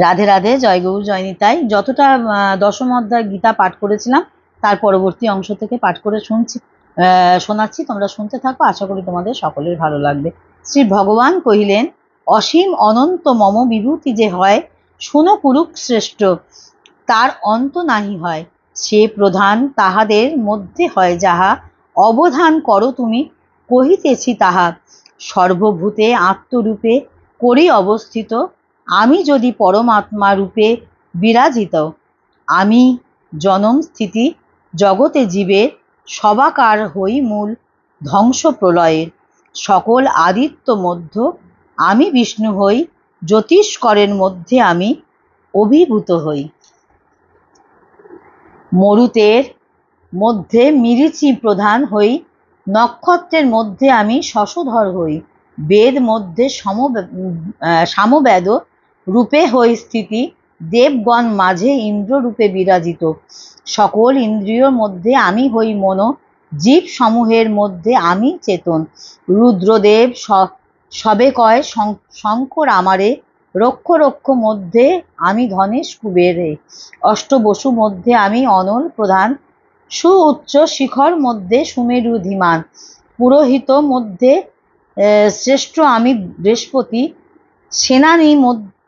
রাধে রাধে, জয় গৌর জয় নিতাই। যতটা দশম অধ্যায় গীতা পাঠ করেছিলাম তার পরবর্তী অংশ থেকে পাঠ করে শোনাচ্ছি, তোমরা শুনতে থাকো। আশা করি তোমাদের সকলের ভালো লাগবে। শ্রী ভগবান কহিলেন, অসীম অনন্ত মম বিভূতি যে হয়, শুনো কুরুক শ্রেষ্ঠ, তার অন্ত নাহি হয়। সে প্রধান তাহাদের মধ্যে হয় যাহা, অবধান করো তুমি কহিতেছি তাহা। সর্বভূতে আত্মরূপে করি অবস্থিত, আমি যদি পরমাত্মা রূপে বিরাজিত। আমি জনম স্থিতি জগতে জীবের, সবাকার হই মূল ধ্বংস প্রলয়ের। সকল আদিত্য মধ্য আমি বিষ্ণু হই, জ্যোতিষ্করের মধ্যে আমি অভিভূত হই। মরুতের মধ্যে মিরিচি প্রধান হই, নক্ষত্রের মধ্যে আমি শশধর হই। বেদ মধ্যে সামবেদ রূপে হই স্থিতি, দেবগণ মাঝে ইন্দ্র রূপে বিরাজিত। সকল ইন্দ্রিয়র মধ্যে আমি হই মন, জীব সমূহের মধ্যে আমি চেতন। রুদ্রদেব সবে কয় শঙ্কর আমারে, রক্ষ রক্ষ মধ্যে আমি ধনেশ কুবেরে। অষ্টবসু মধ্যে আমি অনল প্রধান, সুউচ্চ শিখর মধ্যে সুমেরু ধীমান। পুরোহিত মধ্যে শ্রেষ্ঠ আমি বৃহস্পতি, সেনানী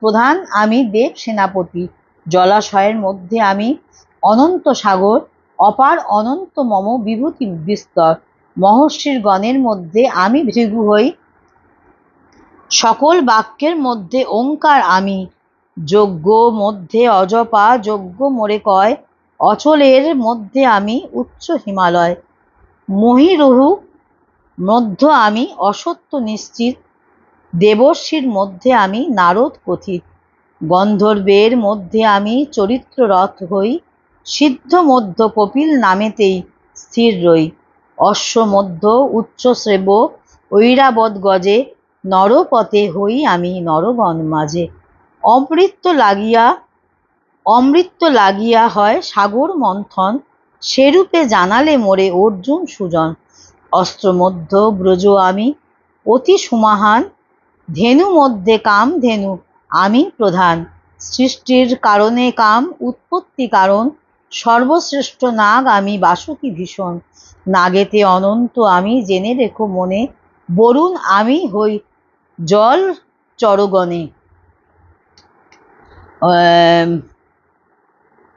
প্রধান আমি দেব সেনাপতি। জলাশয়ের মধ্যে আমি অনন্ত সাগর, অপার অনন্ত মম বিভূতি বিস্তর। মহর্ষির গণের মধ্যে আমি ভৃগু হই, সকল বাক্যের মধ্যে ওঙ্কার আমি। যজ্ঞ মধ্যে অজপা যজ্ঞ মোরে কয়, অচলের মধ্যে আমি উচ্চ হিমালয়। মহীরুহ মধ্য আমি অসত্য নিশ্চিত, দেবর্ষির মধ্যে আমি নারদ কথিত। গন্ধর্বের মধ্যে আমি চরিত্ররথ হই, সিদ্ধ মধ্য কপিল নামেতেই স্থির রই। অশ্ব মধ্য উচ্চ শ্রেব ঐরাবত গজে, নরপথে হই আমি নরগণ মাঝে। অমৃত লাগিয়া হয় সাগর মন্থন, সেরূপে জানালে মোরে অর্জুন সুজন। অস্ত্র মধ্য ব্রজ আমি অতি সুমহান, ধেনু মধ্যে কাম ধেনু আমি প্রধান। সৃষ্টির কারণে কাম উৎপত্তি কারণ, সর্বশ্রেষ্ঠ নাগ আমি বাসুকি ভীষণ। নাগেতে অনন্ত আমি জেনে রেখো মনে, বরুণ আমি হই জল চরগণে।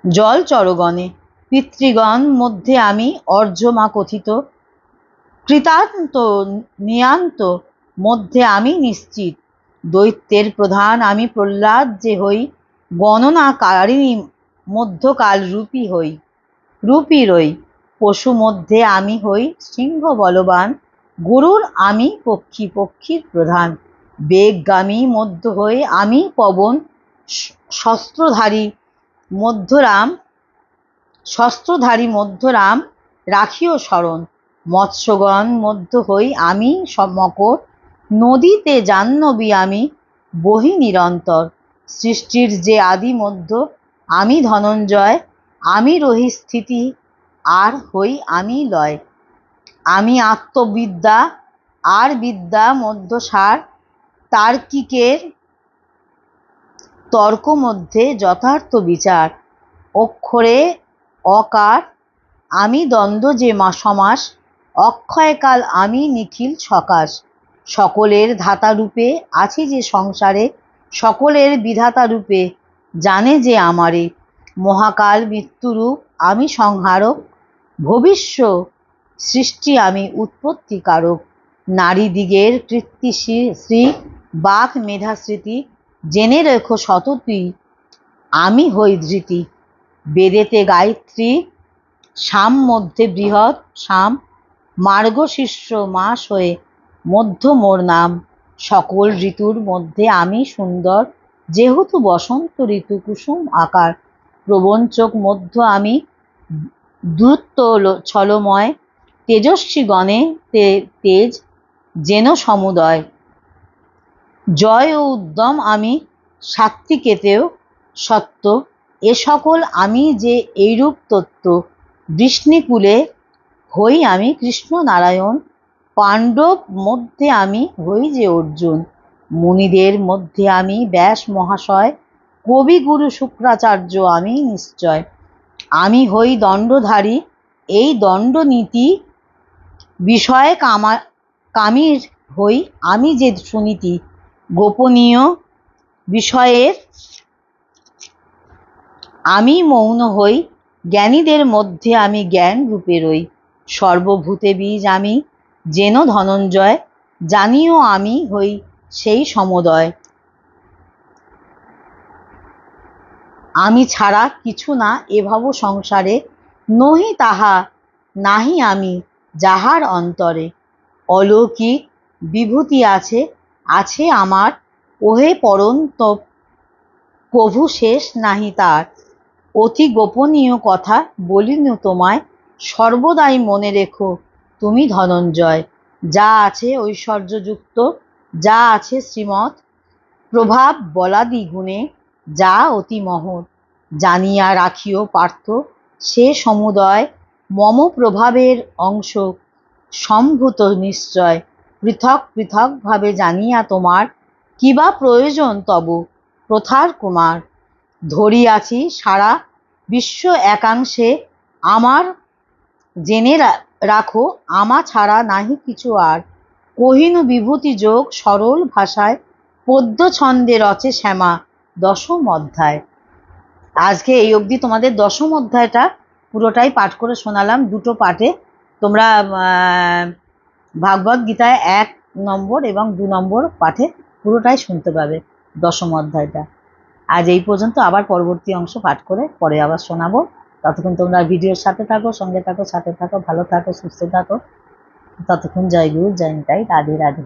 জল চরগণে পিতৃগণ মধ্যে আমি অর্যমা কথিত, কৃতান্ত নিয়ান্ত মধ্যে আমি নিশ্চিত। দৈত্যের প্রধান আমি প্রহ্লাদ যে হই, গণনাকারিণী মধ্যকাল রূপী রই। পশু মধ্যে আমি হই সিংহ বলবান, গরুর আমি পক্ষীর প্রধান। বেগগামী মধ্য হই আমি পবন, শস্ত্রধারী মধ্যরাম রাখিও স্মরণ। মৎস্যগণ মধ্য হই আমি মকর, নদীতে জাহ্নবী আমি বহি নিরন্তর। সৃষ্টির যে আদি মধ্য আমি ধনঞ্জয়, আমি রহি স্থিতি আর হই আমি লয়। আমি আত্মবিদ্যা আর বিদ্যা মধ্য সার, তার্কিকের তর্ক মধ্যে যথার্থ বিচার। অক্ষরে অকার আমি দ্বন্দ্ব যে সমাস, অক্ষয়কাল আমি নিখিল সকাশ। সকলের ধাতা রূপে আছি যে সংসারে, সকলের বিধাতা রূপে জানে যে আমারে। মহাকাল মৃত্যুরূপ আমি সংহারক, ভবিষ্য সৃষ্টি আমি উৎপত্তি কারক। নারীদিগের কীর্তি শ্রী বাক মেধাস্মৃতি, জেনে রেখো সততী আমি হই ধৃতি। বেদেতে গায়ত্রী, সাম মধ্যে বৃহৎ সাম, মার্গশীর্ষ মাস হয়ে মধ্য মোর নাম। সকল ঋতুর মধ্যে আমি সুন্দর, যেহেতু বসন্ত ঋতু কুসুম আকার। প্রবঞ্চক মধ্য আমি দ্রুত ছলময়, তেজস্বী গণে তেজ যেন সমুদয়। জয় ও উদ্যম আমি সাত্ত্বিকেতেও সত্য, এ সকল আমি যে এইরূপ তত্ত্ব। বৃষ্ণিকুলে হই আমি কৃষ্ণ নারায়ণ, পাণ্ডব মধ্যে আমি হই যে অর্জুন। মুনিদের মধ্যে আমি ব্যাস মহাশয়, কবিগুরু শুক্রাচার্য আমি নিশ্চয়। আমি হই দণ্ডধারী, এই দণ্ডনীতি বিষয়ে কামীর হই আমি যে সুনীতি। গোপনীয় বিষয়ের আমি মৌন হই, জ্ঞানীদের মধ্যে আমি জ্ঞান রূপে রই। সর্বভূতে বীজ আমি, যেন ধনঞ্জয়, জানিও আমি হই সেই সমদয়। আমি ছাড়া কিছু না এভাব সংসারে, নহি তাহা নাহি আমি যাহার অন্তরে। অলৌকিক বিভূতি আছে, আছে আমার, ওহে পরন্ত কভু শেষ নাহি তার। অতি গোপনীয় কথা বলিনু তোমায়, সর্বদাই মনে রেখো তুমি ধনঞ্জয়। যা আছে ঐশ্বর্যযুক্ত, যা আছে শ্রীমৎ, প্রভাব বলাদি গুণে যা অতি মহৎ, জানিয়া রাখিও পার্থ সে সমুদয়। মম প্রভাবের অংশ সম্ভূত নিশ্চয়, পৃথক পৃথক ভাবে জানিয়া তোমার কিবা প্রয়োজন তব প্রথার কুমার। ধরিয়াছি সারা বিশ্ব একাংশে, আমার জেনে রাখো আমা ছাড়া নাহি কিছু আর। কহিনু বিভূতি যোগ সরল ভাষায়, পদ্য ছন্দে রচে শ্যামা দশম অধ্যায়। আজকে এই অবধি তোমাদের দশম অধ্যায়টা পুরোটাই পাঠ করে শোনালাম দুটো পাঠে। তোমরা ভাগবত গীতায় 1 নম্বর এবং 2 নম্বর পাঠে পুরোটাই শুনতে পাবে দশম অধ্যায়টা। আজ এই পর্যন্ত, আবার পরবর্তী অংশ পাঠ করে পরে আবার শোনাবো। ততক্ষণ তোমরা ভিডিওর সাথে থাকো, সঙ্গে থাকো, সাথে থাকো, ভালো থাকো, সুস্থ থাকো। ততক্ষণ জয় গুরু, জয় নিতাই, রাধে রাধে।